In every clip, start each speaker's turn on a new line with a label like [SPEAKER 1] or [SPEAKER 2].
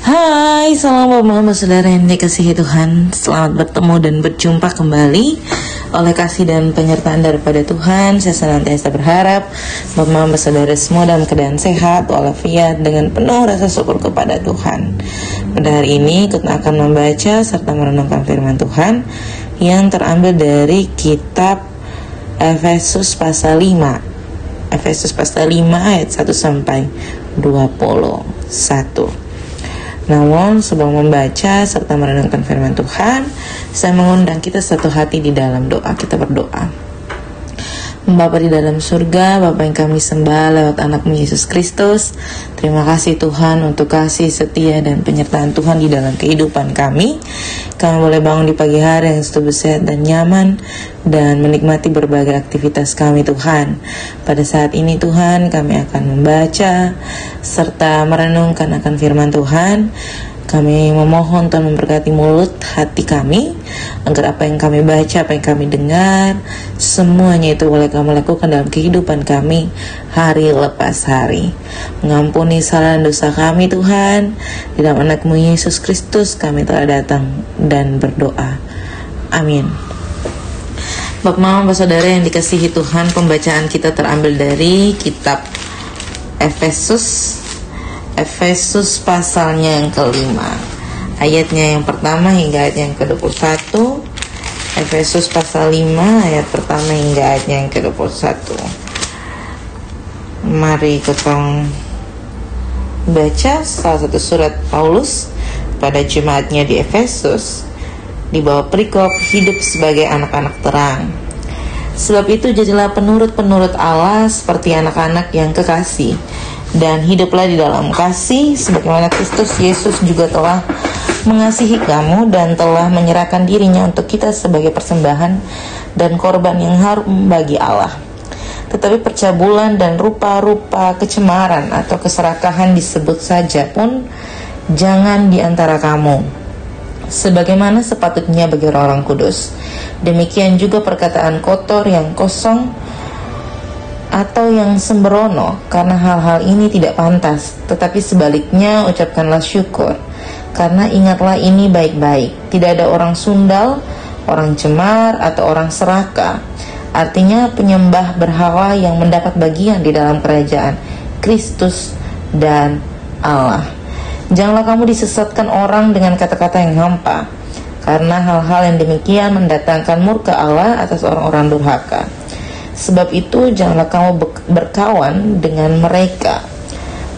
[SPEAKER 1] Hai, salam Bapak saudara yang dikasihi Tuhan. Selamat bertemu dan berjumpa kembali. Oleh kasih dan penyertaan daripada Tuhan, saya senantiasa berharap Bapak saudara semua dalam keadaan sehat walafiat dengan penuh rasa syukur kepada Tuhan. Pada hari ini kita akan membaca serta merenungkan firman Tuhan yang terambil dari kitab Efesus pasal 5. Efesus pasal 5 ayat 1 sampai 21. Namun sebelum membaca serta merenungkan firman Tuhan, saya mengundang kita satu hati di dalam doa. Kita berdoa. Bapa di dalam surga, Bapa yang kami sembah lewat anakmu Yesus Kristus, terima kasih Tuhan untuk kasih setia dan penyertaan Tuhan di dalam kehidupan kami. Kami boleh bangun di pagi hari yang setubuh sehat dan nyaman, dan menikmati berbagai aktivitas kami Tuhan. Pada saat ini Tuhan, kami akan membaca serta merenungkan akan firman Tuhan. Kami memohon Tuhan memberkati mulut hati kami, agar apa yang kami baca, apa yang kami dengar, semuanya itu boleh kami lakukan dalam kehidupan kami hari lepas hari. Mengampuni salah dan dosa kami Tuhan. Di dalam anakmu Yesus Kristus kami telah datang dan berdoa. Amin. Bapak Mama, saudara yang dikasihi Tuhan, pembacaan kita terambil dari kitab Efesus pasalnya yang kelima, ayatnya yang pertama hingga ayat yang ke-21. Efesus pasal 5 ayat pertama hingga ayatnya yang ke-21. Mari kita baca salah satu surat Paulus pada jemaatnya di Efesus di bawah perikop hidup sebagai anak-anak terang. Sebab itu jadilah penurut-penurut Allah seperti anak-anak yang kekasih, dan hiduplah di dalam kasih sebagaimana Kristus Yesus juga telah mengasihi kamu dan telah menyerahkan dirinya untuk kita sebagai persembahan dan korban yang harum bagi Allah. Tetapi percabulan dan rupa-rupa kecemaran atau keserakahan disebut saja pun jangan di antara kamu, sebagaimana sepatutnya bagi orang kudus. Demikian juga perkataan kotor yang kosong atau yang sembrono, karena hal-hal ini tidak pantas. Tetapi sebaliknya ucapkanlah syukur, karena ingatlah ini baik-baik. Tidak ada orang sundal, orang cemar, atau orang serakah, artinya penyembah berhala yang mendapat bagian di dalam kerajaan Kristus dan Allah. Janganlah kamu disesatkan orang dengan kata-kata yang hampa, karena hal-hal yang demikian mendatangkan murka Allah atas orang-orang durhaka. Sebab itu janganlah kamu berkawan dengan mereka.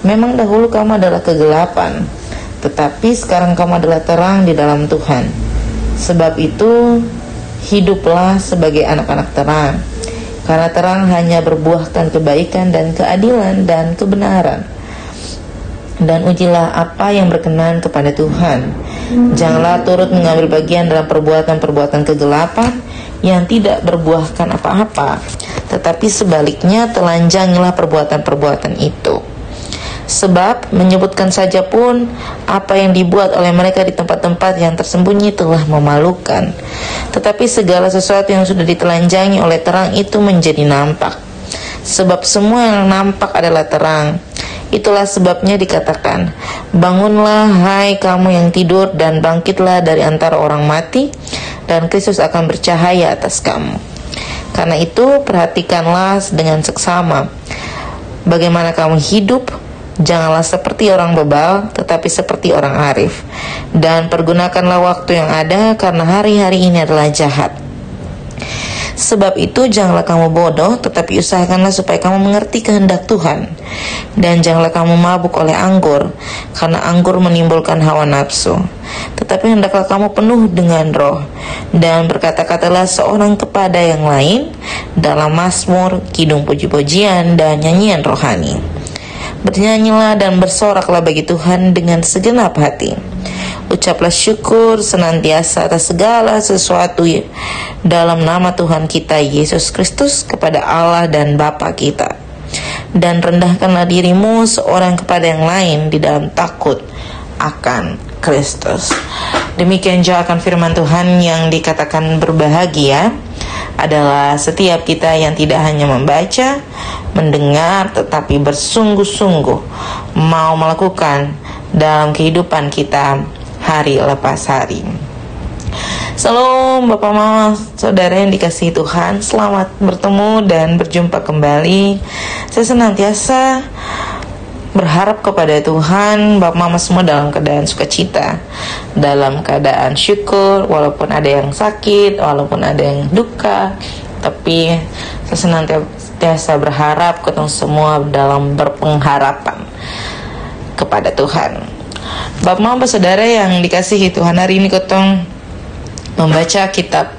[SPEAKER 1] Memang dahulu kamu adalah kegelapan, tetapi sekarang kamu adalah terang di dalam Tuhan. Sebab itu hiduplah sebagai anak-anak terang, karena terang hanya berbuahkan kebaikan dan keadilan dan kebenaran. Dan ujilah apa yang berkenan kepada Tuhan. Janganlah turut mengambil bagian dalam perbuatan-perbuatan kegelapan yang tidak berbuahkan apa-apa, tetapi sebaliknya telanjangilah perbuatan-perbuatan itu. Sebab menyebutkan saja pun apa yang dibuat oleh mereka di tempat-tempat yang tersembunyi telah memalukan. Tetapi segala sesuatu yang sudah ditelanjangi oleh terang itu menjadi nampak. Sebab semua yang nampak adalah terang. Itulah sebabnya dikatakan, bangunlah hai kamu yang tidur, dan bangkitlah dari antara orang mati, dan Kristus akan bercahaya atas kamu. Karena itu perhatikanlah dengan seksama bagaimana kamu hidup. Janganlah seperti orang bebal, tetapi seperti orang arif. Dan pergunakanlah waktu yang ada, karena hari-hari ini adalah jahat. Sebab itu janganlah kamu bodoh, tetapi usahakanlah supaya kamu mengerti kehendak Tuhan. Dan janganlah kamu mabuk oleh anggur, karena anggur menimbulkan hawa nafsu. Tetapi hendaklah kamu penuh dengan roh, dan berkata-katalah seorang kepada yang lain dalam mazmur, kidung puji-pujian, dan nyanyian rohani. Bernyanyilah dan bersoraklah bagi Tuhan dengan segenap hati. Ucaplah syukur senantiasa atas segala sesuatu dalam nama Tuhan kita Yesus Kristus kepada Allah dan Bapa kita. Dan rendahkanlah dirimu seorang kepada yang lain di dalam takut akan Kristus. Demikian juga akan firman Tuhan yang dikatakan berbahagia adalah setiap kita yang tidak hanya membaca, mendengar, tetapi bersungguh-sungguh mau melakukan dalam kehidupan kita hari lepas hari. Salam Bapak Mama Saudara yang dikasihi Tuhan, selamat bertemu dan berjumpa kembali. Saya senantiasa berharap kepada Tuhan Bapak Mama semua dalam keadaan sukacita, dalam keadaan syukur, walaupun ada yang sakit, walaupun ada yang duka, tapi saya senantiasa berharap ketemu semua dalam berpengharapan kepada Tuhan. Bapak Mama Saudara yang dikasihi Tuhan, hari ini ketong membaca kitab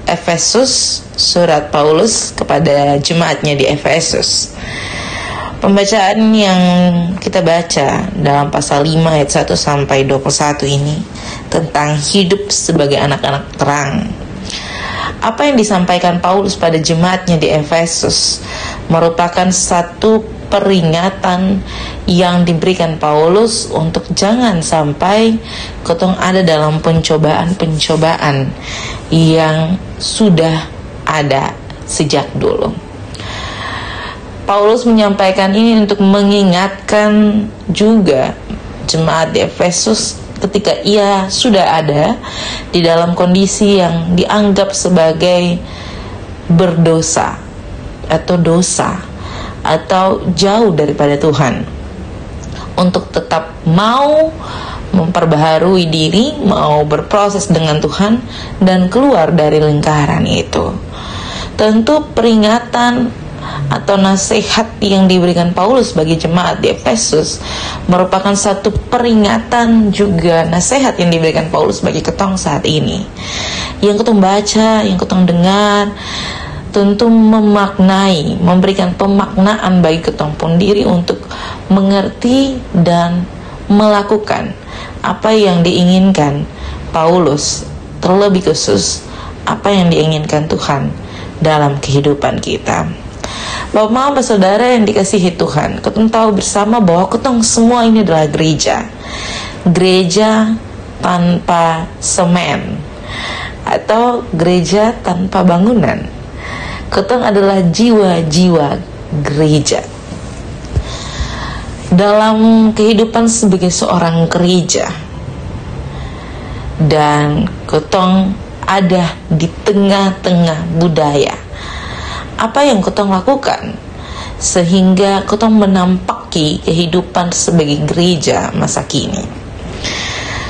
[SPEAKER 1] Efesus, surat Paulus kepada jemaatnya di Efesus. Pembacaan yang kita baca dalam pasal 5 ayat 1 sampai 21 ini tentang hidup sebagai anak-anak terang. Apa yang disampaikan Paulus pada jemaatnya di Efesus merupakan satu peringatan yang diberikan Paulus untuk jangan sampai ketong ada dalam pencobaan-pencobaan yang sudah ada sejak dulu. Paulus menyampaikan ini untuk mengingatkan juga jemaat di Efesus ketika ia sudah ada di dalam kondisi yang dianggap sebagai berdosa atau dosa atau jauh daripada Tuhan, untuk tetap mau memperbaharui diri, mau berproses dengan Tuhan dan keluar dari lingkaran itu. Tentu peringatan atau nasihat yang diberikan Paulus bagi jemaat di Efesus merupakan satu peringatan juga nasihat yang diberikan Paulus bagi ketong saat ini. Yang ketong baca, yang ketong dengar, tentu memaknai, memberikan pemaknaan bagi ketong pun diri untuk mengerti dan melakukan apa yang diinginkan Paulus, terlebih khusus apa yang diinginkan Tuhan dalam kehidupan kita. Bapak Mama Saudara yang dikasihi Tuhan, ketong tahu bersama bahwa ketong semua ini adalah gereja tanpa semen atau gereja tanpa bangunan. Ketong adalah jiwa-jiwa gereja. Dalam kehidupan sebagai seorang gereja, dan ketong ada di tengah-tengah budaya. Apa yang ketong lakukan sehingga ketong menampaki kehidupan sebagai gereja masa kini?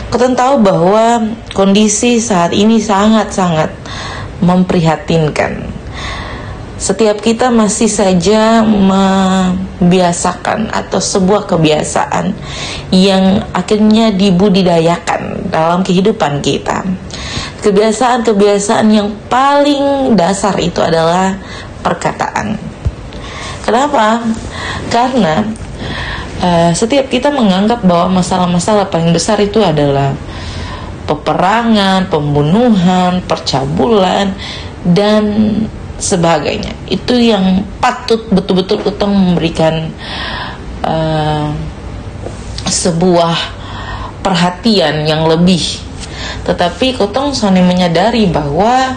[SPEAKER 1] Ketong tahu bahwa kondisi saat ini sangat-sangat memprihatinkan. Setiap kita masih saja membiasakan atau sebuah kebiasaan yang akhirnya dibudidayakan dalam kehidupan kita. Kebiasaan-kebiasaan yang paling dasar itu adalah perkataan. Kenapa? Karena setiap kita menganggap bahwa masalah-masalah paling besar itu adalah peperangan, pembunuhan, percabulan, dan sebagainya. Itu yang patut betul-betul kita memberikan sebuah perhatian yang lebih. Tetapi kotong saling menyadari bahwa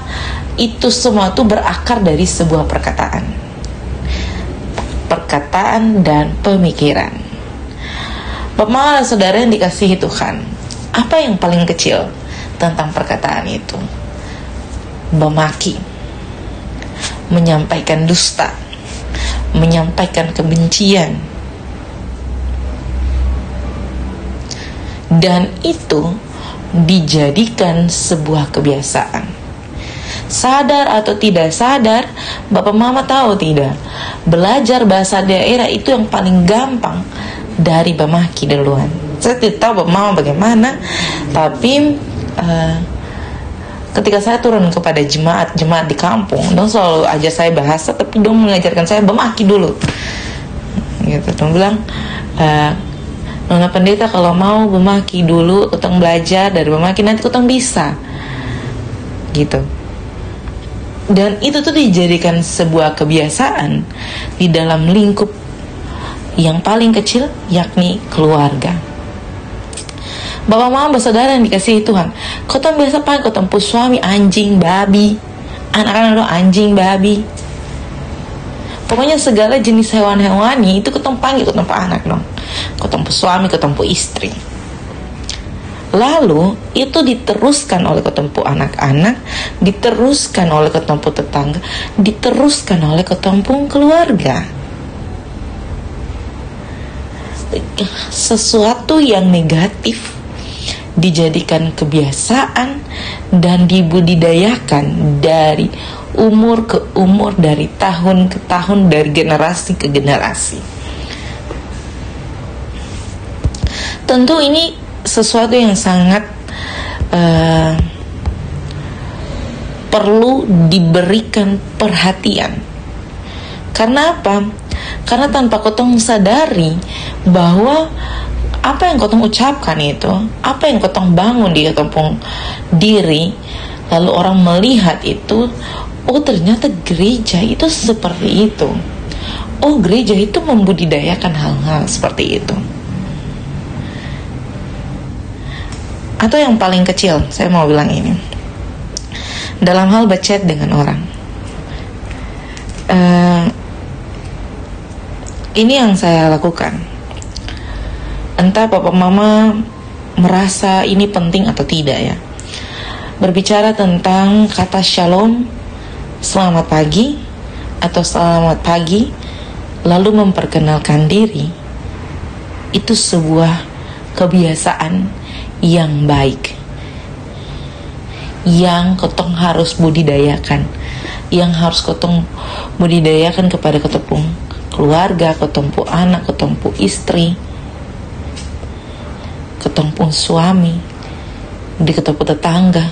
[SPEAKER 1] itu semua itu berakar dari sebuah perkataan dan pemikiran. Bapak Mama Saudara yang dikasihi Tuhan, apa yang paling kecil tentang perkataan itu? Memaki, menyampaikan dusta, menyampaikan kebencian, dan itu dijadikan sebuah kebiasaan. Sadar atau tidak sadar, Bapak Mama tahu tidak, belajar bahasa daerah itu yang paling gampang dari memaki duluan. Saya tidak tahu Bapak Mama bagaimana, tapi ketika saya turun kepada jemaat di kampung, dong selalu ajar saya bahasa, tapi dong mengajarkan saya memaki dulu. Gitu, dong bilang, Nona pendeta kalau mau memaki dulu, kutang belajar dari memaki, nanti kutang bisa. Gitu. Dan itu tuh dijadikan sebuah kebiasaan di dalam lingkup yang paling kecil, yakni keluarga. Bapak Mama bersaudara yang dikasihi Tuhan, kutang biasa pakai kutang suami anjing, babi, anak-anak lo anjing, babi. Pokoknya segala jenis hewan-hewani itu kutang panggil kutang anak dong. Kutang ketompo suami, ketompo istri. Lalu itu diteruskan oleh ketompo anak-anak, diteruskan oleh ketompo tetangga, diteruskan oleh ketompo keluarga. Sesuatu yang negatif dijadikan kebiasaan dan dibudidayakan dari umur ke umur, dari tahun ke tahun, dari generasi ke generasi. Tentu ini sesuatu yang sangat perlu diberikan perhatian. Karena apa? Karena tanpa kotong sadari bahwa apa yang kotong ucapkan itu, apa yang kotong bangun di kampung diri, lalu orang melihat itu, oh ternyata gereja itu seperti itu. Oh gereja itu membudidayakan hal-hal seperti itu. Atau yang paling kecil, saya mau bilang ini, dalam hal berchat dengan orang, ini yang saya lakukan. Entah papa mama merasa ini penting atau tidak ya, berbicara tentang kata shalom, selamat pagi atau selamat pagi, lalu memperkenalkan diri, itu sebuah kebiasaan yang baik, yang kotong harus budidayakan, yang harus kotong budidayakan kepada ketepung keluarga, ketompo anak, ketompo istri, ketompo suami, di ketompo tetangga,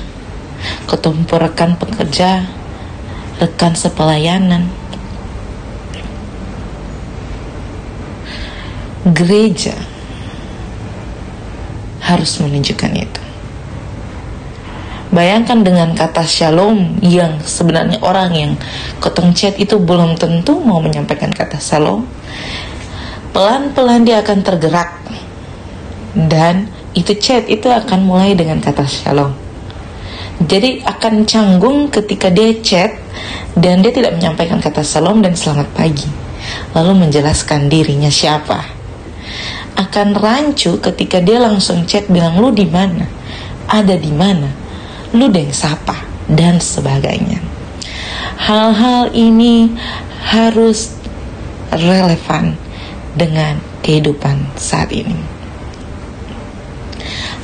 [SPEAKER 1] ketompo rekan pekerja, rekan sepelayanan. Gereja harus menunjukkan itu. Bayangkan dengan kata shalom yang sebenarnya orang yang kotong chat itu belum tentu mau menyampaikan kata shalom. Pelan-pelan dia akan tergerak dan itu chat itu akan mulai dengan kata shalom. Jadi akan canggung ketika dia chat dan dia tidak menyampaikan kata shalom dan selamat pagi, lalu menjelaskan dirinya siapa. Akan rancu ketika dia langsung chat bilang lu di mana, ada di mana, lu deng sapa dan sebagainya. Hal-hal ini harus relevan dengan kehidupan saat ini,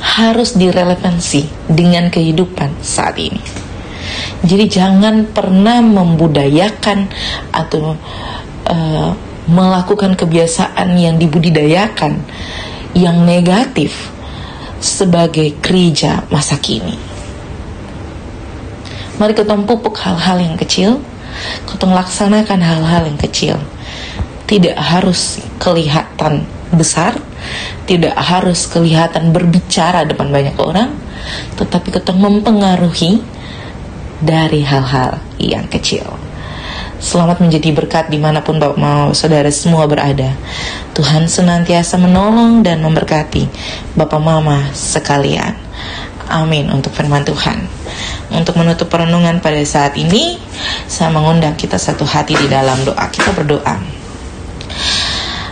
[SPEAKER 1] harus direlevansi dengan kehidupan saat ini. Jadi jangan pernah membudayakan atau melakukan kebiasaan yang dibudidayakan yang negatif sebagai gereja masa kini. Mari kita pupuk hal-hal yang kecil, kita laksanakan hal-hal yang kecil. Tidak harus kelihatan besar, tidak harus kelihatan berbicara depan banyak orang, tetapi kita mempengaruhi dari hal-hal yang kecil. Selamat menjadi berkat dimanapun Bapak mau saudara semua berada. Tuhan senantiasa menolong dan memberkati Bapak Mama sekalian. Amin untuk firman Tuhan. Untuk menutup perenungan pada saat ini, saya mengundang kita satu hati di dalam doa. Kita berdoa.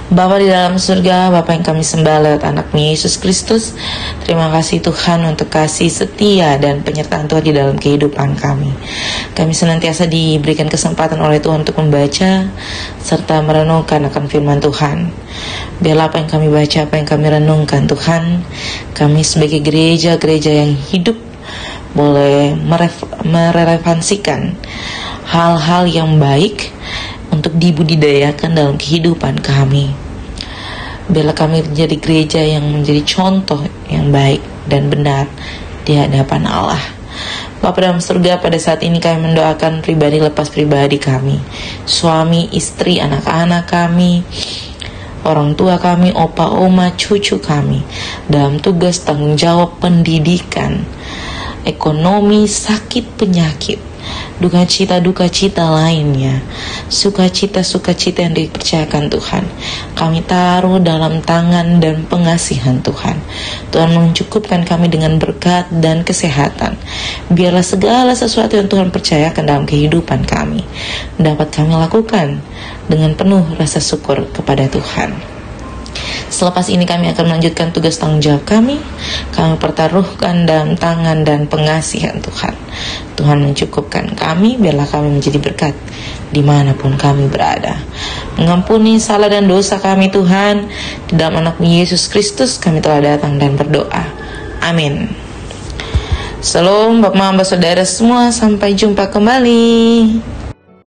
[SPEAKER 1] Bapa di dalam surga, Bapa yang kami sembah lewat anak-Mu Yesus Kristus, terima kasih Tuhan untuk kasih setia dan penyertaan Tuhan di dalam kehidupan kami. Kami senantiasa diberikan kesempatan oleh Tuhan untuk membaca serta merenungkan akan firman Tuhan. Biarlah apa yang kami baca, apa yang kami renungkan Tuhan, kami sebagai gereja yang hidup boleh merelevansikan hal-hal yang baik untuk dibudidayakan dalam kehidupan kami. Biarlah kami menjadi gereja yang menjadi contoh yang baik dan benar di hadapan Allah. Bapa dalam surga, pada saat ini kami mendoakan pribadi lepas pribadi kami, suami, istri, anak-anak kami, orang tua kami, opa, oma, cucu kami, dalam tugas tanggung jawab pendidikan, ekonomi, sakit, penyakit, duka cita lainnya, sukacita yang dipercayakan Tuhan, kami taruh dalam tangan dan pengasihan Tuhan. Tuhan mencukupkan kami dengan berkat dan kesehatan. Biarlah segala sesuatu yang Tuhan percayakan dalam kehidupan kami dapat kami lakukan dengan penuh rasa syukur kepada Tuhan. Selepas ini kami akan melanjutkan tugas tanggung jawab kami. Kami pertaruhkan dalam tangan dan pengasihan Tuhan. Tuhan mencukupkan kami, biarlah kami menjadi berkat dimanapun kami berada. Mengampuni salah dan dosa kami Tuhan. Di dalam anak-Mu Yesus Kristus kami telah datang dan berdoa. Amin. Shalom Bapak Mama Saudara semua, sampai jumpa kembali.